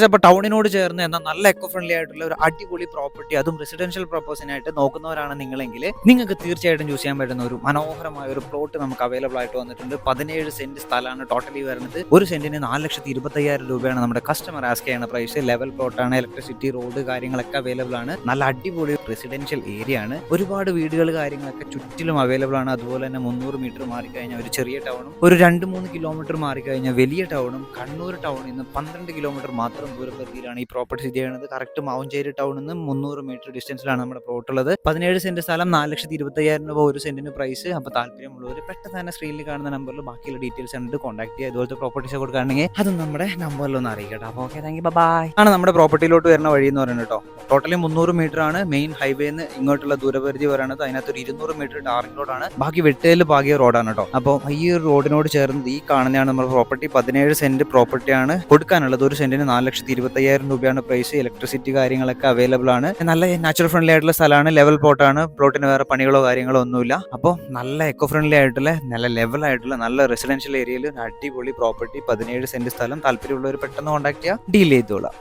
അപ്പോൾ ടൗണിനോട് ചേർന്ന് എന്നാൽ നല്ല എക്കോ ഫ്രണ്ട്ലി ആയിട്ടുള്ള ഒരു അടിപൊളി പ്രോപ്പർട്ടി, അതും റെസിഡൻഷ്യൽ പർപ്പസിനായിട്ട് നോക്കുന്നവരാണ് നിങ്ങളെങ്കിൽ നിങ്ങൾക്ക് തീർച്ചയായിട്ടും ചൂസ് ചെയ്യാൻ പറ്റുന്ന ഒരു മനോഹരമായ ഒരു പ്ലോട്ട് നമുക്ക് അവൈലബിൾ ആയിട്ട് വന്നിട്ടുണ്ട്. 17 സെന്റ് സ്ഥലമാണ് ടോട്ടലി വരുന്നത്. ഒരു സെന്റിന് 4,25,000 രൂപയാണ് നമ്മുടെ കസ്റ്റമർ ആസ്ക് ചെയ്യുന്ന പ്രൈസ്. ലെവൽ പ്ലോട്ടാണ്, ഇലക്ട്രിസിറ്റി, റോഡ് കാര്യങ്ങളൊക്കെ അവൈലബിൾ ആണ്. നല്ല അടിപൊളി റെസിഡൻഷ്യൽ ഏരിയ ആണ്. ഒരുപാട് വീടുകൾ കാര്യങ്ങളൊക്കെ ചുറ്റിലും അവൈലബിൾ ആണ്. അതുപോലെ തന്നെ 300 മീറ്റർ മാറിക്കഴിഞ്ഞാൽ ഒരു ചെറിയ ടൗണും, ഒരു 2-3 കിലോമീറ്റർ മാറിക്കഴിഞ്ഞാൽ വലിയ ടൗണും, കണ്ണൂർ ടൗണിൽ നിന്ന് 12 കിലോമീറ്റർ മാത്രം ദൂരപരിധിയിലാണ് ഈ പ്രോപ്പർട്ടി സ്ഥിതി ചെയ്യുന്നത്. കറക്റ്റ് മാവുഞ്ചേരി ടൗണിൽ നിന്ന് 300 മീറ്റർ ഡിസ്റ്റൻസിലാണ് നമ്മുടെ പ്ലോട്ട് ഉള്ളത്. 17 സെന്റ് സ്ഥലം, 4,25,000 രൂപ ഒരു സെന്റിന് പ്രൈസ്. അപ്പോൾ താല്പര്യമുള്ളവർ പെട്ടെന്ന് തന്നെ സ്ക്രീനിൽ കാണുന്ന നമ്പറിൽ ബാക്കിയുള്ള ഡീറ്റെയിൽസ് കണ്ടിട്ട് കോൺടാക്ട് ചെയ്യുക. അതുപോലത്തെ പ്രോപ്പർട്ടീസ് കൊടുക്കുകയാണെങ്കിൽ അതും നമ്മുടെ നമ്പറിലൊന്ന് അറിയിക്കട്ടെ. അപ്പോൾ ഓക്കെ, താങ്ക് യു, ബൈ. ആണ് നമ്മുടെ പ്രോപ്പർട്ടിയിലോട്ട് വരുന്ന വഴി എന്ന് പറയുന്നത് കേട്ടോ. ടോട്ടലി 300 മീറ്റർ ആണ് മെയിൻ ഹൈവേന്ന് ഇങ്ങോട്ടുള്ള ദൂരപരിധി പറയുന്നത്. അതിനകത്ത് ഒരു 200 മീറ്റർ ടാറിംഗ് റോഡാണ്, ബാക്കി വെട്ടേല് ഭാഗിയ റോഡാണ് കേട്ടോ. അപ്പോൾ ഈ റോഡിനോട് ചേർന്ന് ഈ കാണുന്നതാണ് നമ്മുടെ പ്രോപ്പർട്ടി. 17 സെന്റ് പ്രോപ്പർട്ടിയാണ് കൊടുക്കാനുള്ളത്. ഒരു സെന്റിന് 4,25,000 രൂപയാണ് പ്രൈസ്. ഇലക്ട്രിസിറ്റി കാര്യങ്ങളൊക്കെ അവൈലബിൾ ആണ്. നല്ല നാച്ചുറൽ ഫ്രണ്ട്ലി ആയിട്ടുള്ള സ്ഥലമാണ്. ലെവൽ പ്ലോട്ടാണ്. പ്ലോട്ടിന് വേറെ പണികളോ കാര്യങ്ങളോ ഒന്നുമില്ല. അപ്പോൾ നല്ല എക്കോ ഫ്രണ്ട്ലി ആയിട്ടുള്ള, നല്ല ലെവൽ ആയിട്ടുള്ള, നല്ല റെസിഡൻഷ്യൽ ഏരിയയിൽ അടിപൊളി പ്രോപ്പർട്ടി, 17 സെന്റ് സ്ഥലം. താല്പര്യമുള്ളവർ പെട്ടെന്ന് കോൺടാക്ട് ചെയ്യുക, ഡീൽ ചെയ്തോളാം.